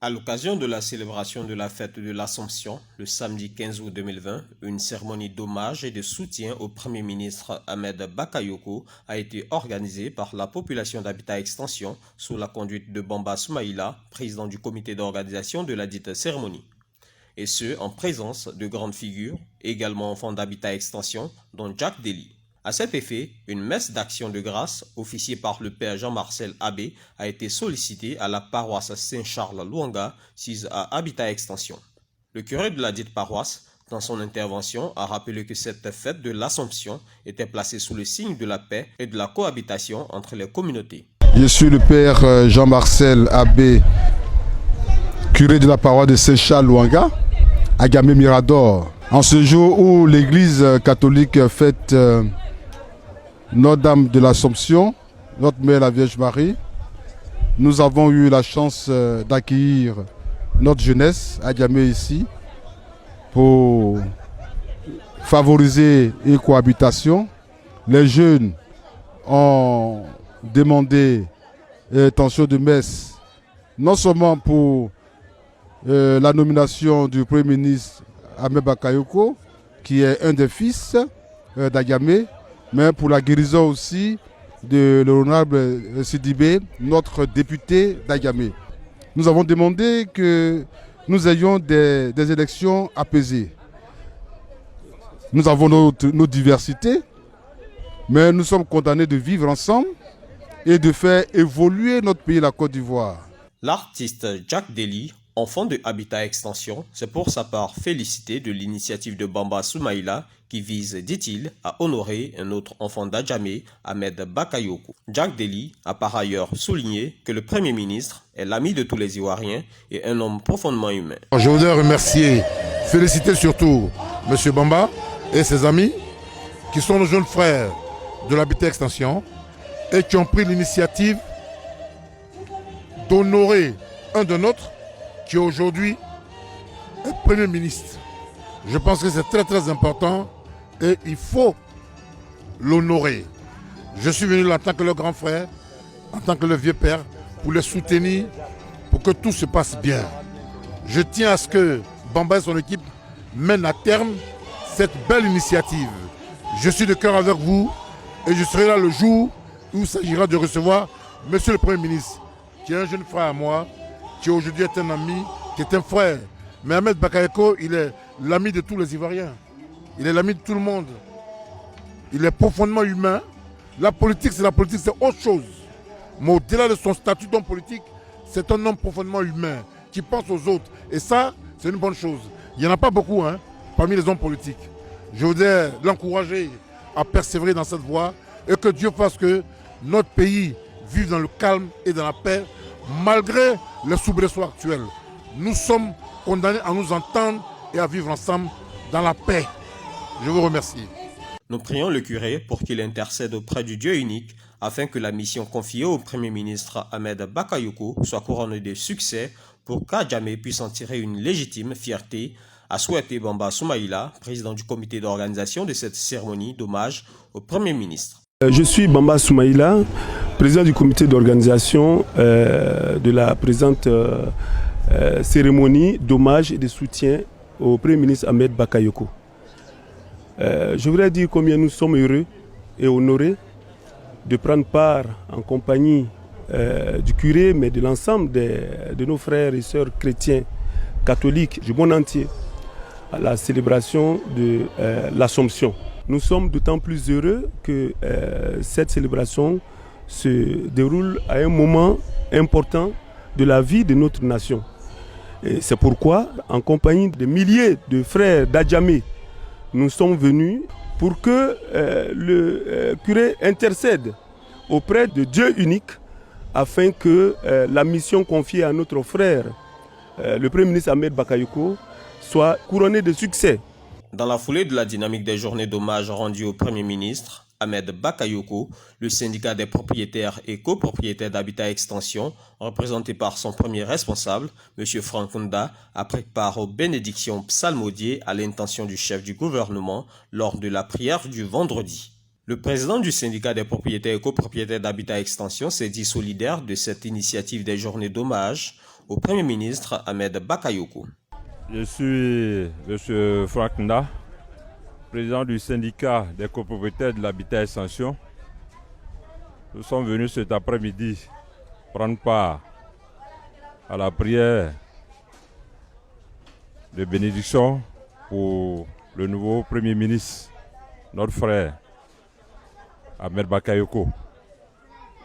À l'occasion de la célébration de la fête de l'Assomption, le samedi 15 août 2020, une cérémonie d'hommage et de soutien au Premier ministre Ahmed Bakayoko a été organisée par la population d'Habitat Extension sous la conduite de Bamba Soumaïla, président du comité d'organisation de la dite cérémonie. Et ce, en présence de grandes figures, également enfants d'Habitat Extension, dont Jack Dely. À cet effet, une messe d'action de grâce, officiée par le père Jean-Marcel Abbé, a été sollicitée à la paroisse Saint-Charles-Louanga, sise à Habitat Extension. Le curé de la dite paroisse, dans son intervention, a rappelé que cette fête de l'Assomption était placée sous le signe de la paix et de la cohabitation entre les communautés. Je suis le père Jean-Marcel Abbé, curé de la paroisse de Saint-Charles-Louanga, à Gamay-Mirador. En ce jour où l'Église catholique fête Notre-Dame de l'Assomption, notre Mère la Vierge Marie, nous avons eu la chance d'accueillir notre jeunesse à Gamay ici pour favoriser une cohabitation. Les jeunes ont demandé tension de messe, non seulement pour la nomination du Premier ministre Ahmed Bakayoko, qui est un des fils d'Agamé, mais pour la guérison aussi de l'honorable Sidibé, notre député d'Agamé. Nous avons demandé que nous ayons des élections apaisées. Nous avons nos diversités, mais nous sommes condamnés de vivre ensemble et de faire évoluer notre pays, la Côte d'Ivoire. L'artiste Jack Dely, enfant de Habitat Extension, s'est pour sa part félicité de l'initiative de Bamba Soumaïla qui vise, dit-il, à honorer un autre enfant d'Adjamé, Ahmed Bakayoko. Jack Dely a par ailleurs souligné que le Premier ministre est l'ami de tous les Ivoiriens et un homme profondément humain. Je voudrais remercier, féliciter surtout M. Bamba et ses amis qui sont nos jeunes frères de l'Habitat Extension et qui ont pris l'initiative d'honorer un de nôtres qui aujourd'hui est Premier ministre. Je pense que c'est très important et il faut l'honorer. Je suis venu là en tant que leur grand frère, en tant que le vieux père, pour les soutenir, pour que tout se passe bien. Je tiens à ce que Bamba et son équipe mènent à terme cette belle initiative. Je suis de cœur avec vous et je serai là le jour où il s'agira de recevoir Monsieur le Premier ministre, qui est un jeune frère à moi, qui aujourd'hui est un ami, qui est un frère. Mais Ahmed Bakayoko, il est l'ami de tous les Ivoiriens. Il est l'ami de tout le monde. Il est profondément humain. La politique, c'est autre chose. Mais au-delà de son statut d'homme politique, c'est un homme profondément humain, qui pense aux autres. Et ça, c'est une bonne chose. Il n'y en a pas beaucoup parmi les hommes politiques. Je voudrais l'encourager à persévérer dans cette voie et que Dieu fasse que notre pays vive dans le calme et dans la paix, malgré les soubresauts actuels. Nous sommes condamnés à nous entendre et à vivre ensemble dans la paix. Je vous remercie. Nous prions le curé pour qu'il intercède auprès du Dieu unique afin que la mission confiée au Premier ministre Ahmed Bakayoko soit couronnée de succès pour qu'Adjamé puisse en tirer une légitime fierté, a souhaité Bamba Soumaïla, président du comité d'organisation de cette cérémonie d'hommage au Premier ministre. Je suis Bamba Soumaïla, président du comité d'organisation de la présente cérémonie d'hommage et de soutien au Premier ministre Ahmed Bakayoko. Je voudrais dire combien nous sommes heureux et honorés de prendre part en compagnie du curé, mais de l'ensemble de nos frères et sœurs chrétiens catholiques du monde entier à la célébration de l'Assomption. Nous sommes d'autant plus heureux que cette célébration se déroule à un moment important de la vie de notre nation. Et c'est pourquoi, en compagnie de milliers de frères d'Adjamé, nous sommes venus pour que le curé intercède auprès de Dieu unique afin que la mission confiée à notre frère, le Premier ministre Ahmed Bakayoko, soit couronnée de succès. Dans la foulée de la dynamique des journées d'hommage rendues au Premier ministre, Ahmed Bakayoko, le syndicat des propriétaires et copropriétaires d'Habitat Extension, représenté par son premier responsable, M. Franck Funda, a pris part aux bénédictions psalmodiées à l'intention du chef du gouvernement lors de la prière du vendredi. Le président du syndicat des propriétaires et copropriétaires d'Habitat Extension s'est dit solidaire de cette initiative des journées d'hommage au Premier ministre Ahmed Bakayoko. Je suis M. Franck Nda, président du syndicat des copropriétaires de l'Habitat Extension. Nous sommes venus cet après-midi prendre part à la prière de bénédiction pour le nouveau Premier ministre, notre frère Ahmed Bakayoko.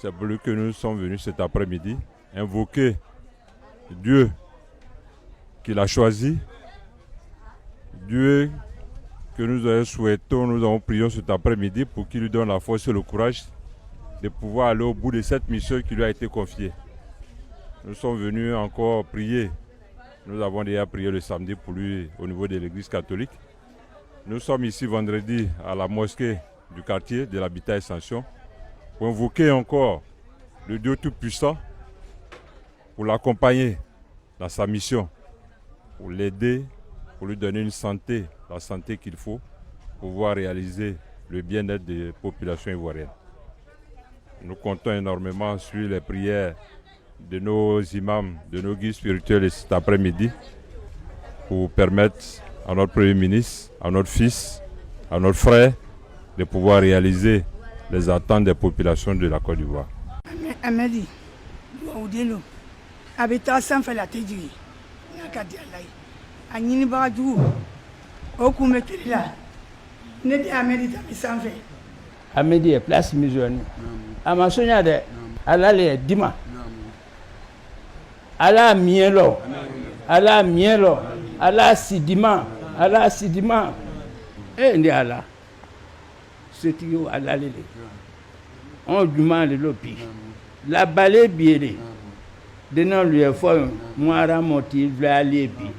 C'est pour lui que nous sommes venus cet après-midi invoquer Dieu qu'il a choisi, Dieu que nous souhaitons, nous avons prié cet après-midi pour qu'il lui donne la force et le courage de pouvoir aller au bout de cette mission qui lui a été confiée. Nous sommes venus encore prier. Nous avons déjà prié le samedi pour lui au niveau de l'église catholique. Nous sommes ici vendredi à la mosquée du quartier de l'Habitat Extension pour invoquer encore le Dieu Tout-Puissant pour l'accompagner dans sa mission, pour l'aider, pour lui donner une santé, la santé qu'il faut pour pouvoir réaliser le bien-être des populations ivoiriennes. Nous comptons énormément sur les prières de nos imams, de nos guides spirituels cet après-midi pour permettre à notre Premier ministre, à notre fils, à notre frère de pouvoir réaliser les attentes des populations de la Côte d'Ivoire. Amedi, Habitat sanfɛ la tɛ jigin n'a ka di Ala ye a ɲinibaga jugu o kun bɛ tile la ne de Amedi Dami sanfɛ. Amedi ye place min jɔ a ma soɲa dɛ Ala le ye dima Ala miɛlɔ Ala miɛlɔ Ala sidima Ala sidima ndi Ala setigi Ala le on juma le lo bi la bale biere dena lu ye fo moara moti vlale bi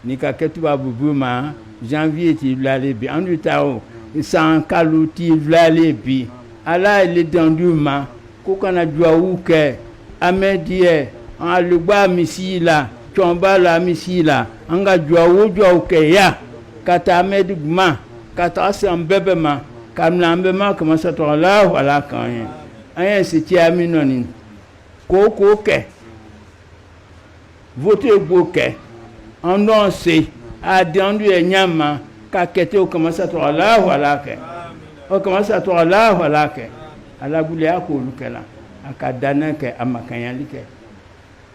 ni ka ketuba bubuma janvier ti vlale bi en du tao san kalu ti vlale bi Ala le danduma ko kana jua uke amedie an lugba misila chomba la misila anga jua uke ya kata medigma kata sam bebema kamlambe ma kama sato Allah wala kan ayen se ti aminoni ko ke voter boke annoncer a dendu e nyama ka kete o kama sato Allah wala ke o kama sato Allah wala ke ala gule akolu kala akadana ke amakanyali ke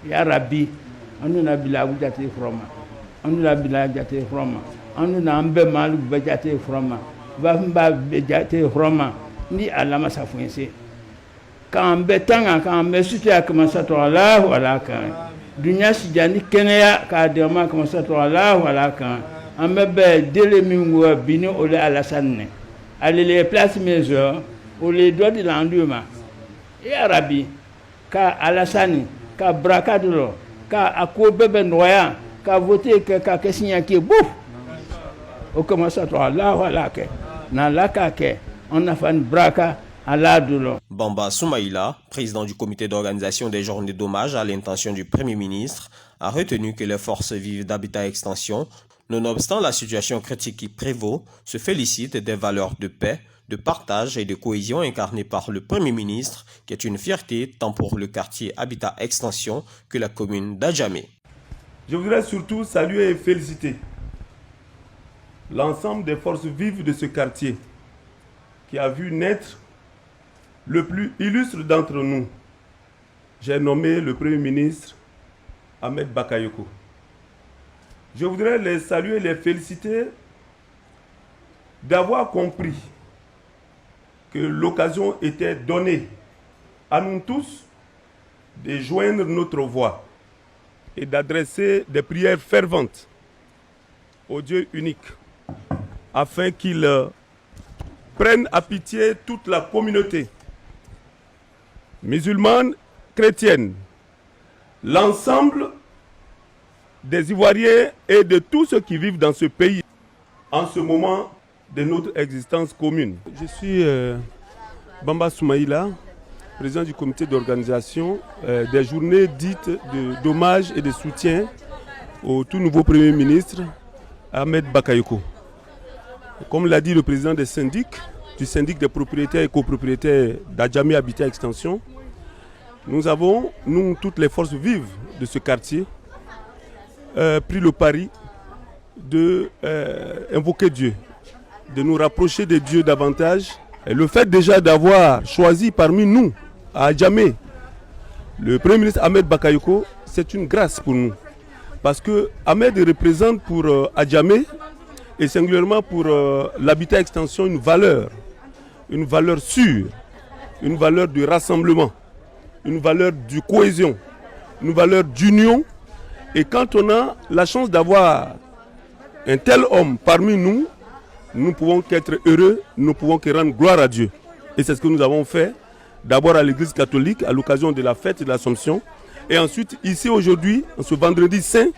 ya rabbi anu na bila wujate froma anu na bila jate froma anu na ambe malu bejate froma va mba bejate froma ni alama safuense kan betanga kan mesuti akama sato Allah wala kan dunya sijani kenea ka dema kama sato Allah wala kan ambe be dele mingo bini ole alasanne ale les places maison ole do de landuma ya rabbi ka alasani ka brakadulo ka akobebe noya ka voter ka kesinya ki bouf o kama sato Allah wala ke na laka ke on a fan braka. Bamba Soumaïla, président du comité d'organisation des journées d'hommage à l'intention du Premier ministre, a retenu que les forces vives d'Habitat Extension, nonobstant la situation critique qui prévaut, se félicitent des valeurs de paix, de partage et de cohésion incarnées par le Premier ministre, qui est une fierté tant pour le quartier Habitat Extension que la commune d'Adjamé. Je voudrais surtout saluer et féliciter l'ensemble des forces vives de ce quartier qui a vu naître le plus illustre d'entre nous. J'ai nommé le Premier ministre Ahmed Bakayoko. Je voudrais les saluer et les féliciter d'avoir compris que l'occasion était donnée à nous tous de joindre notre voix et d'adresser des prières ferventes au Dieu unique afin qu'il prenne à pitié toute la communauté musulmane, chrétienne, l'ensemble des Ivoiriens et de tous ceux qui vivent dans ce pays en ce moment de notre existence commune. Je suis Bamba Soumaïla, président du comité d'organisation des journées dites d'hommage et de soutien au tout nouveau Premier ministre Ahmed Bakayoko. Comme l'a dit le président des syndics, du syndic des propriétaires et copropriétaires d'Adjamé Habitat Extension, nous avons, nous, toutes les forces vives de ce quartier, pris le pari d'invoquer Dieu, de nous rapprocher de Dieu davantage. Et le fait déjà d'avoir choisi parmi nous, à Adjamé, le Premier ministre Ahmed Bakayoko, c'est une grâce pour nous. Parce que Ahmed représente pour Adjamé et singulièrement pour l'habitat extension une valeur sûre, une valeur de rassemblement, une valeur de cohésion, une valeur d'union. Et quand on a la chance d'avoir un tel homme parmi nous, nous ne pouvons qu'être heureux, nous ne pouvons que rendre gloire à Dieu. Et c'est ce que nous avons fait, d'abord à l'église catholique, à l'occasion de la fête de l'Assomption, et ensuite ici aujourd'hui, en ce vendredi saint,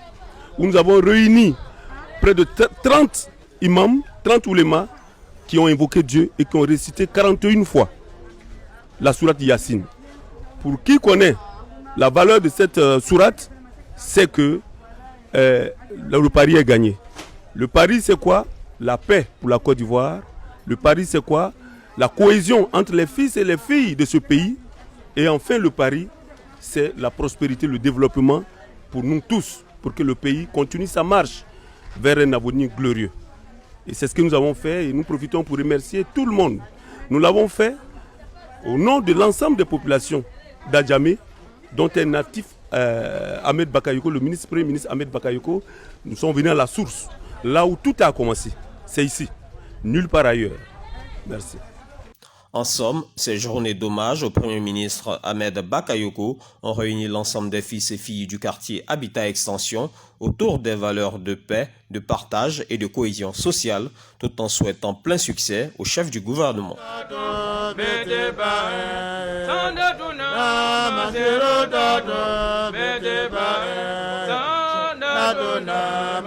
où nous avons réuni près de 30 imams, 30 oulémas, qui ont invoqué Dieu et qui ont récité 41 fois la sourate Yassine. Pour qui connaît la valeur de cette sourate, c'est que le pari est gagné. Le pari c'est quoi? La paix pour la Côte d'Ivoire. Le pari c'est quoi? La cohésion entre les fils et les filles de ce pays. Et enfin le pari, c'est la prospérité, le développement pour nous tous, pour que le pays continue sa marche vers un avenir glorieux. Et c'est ce que nous avons fait et nous profitons pour remercier tout le monde. Nous l'avons fait au nom de l'ensemble des populations d'Adjamé, dont est natif Ahmed Bakayoko, le Premier ministre Ahmed Bakayoko. Nous sommes venus à la source, là où tout a commencé. C'est ici, nulle part ailleurs. Merci. En somme, ces journées d'hommage au Premier ministre Ahmed Bakayoko ont réuni l'ensemble des fils et filles du quartier Habitat Extension autour des valeurs de paix, de partage et de cohésion sociale, tout en souhaitant plein succès au chef du gouvernement. Adona,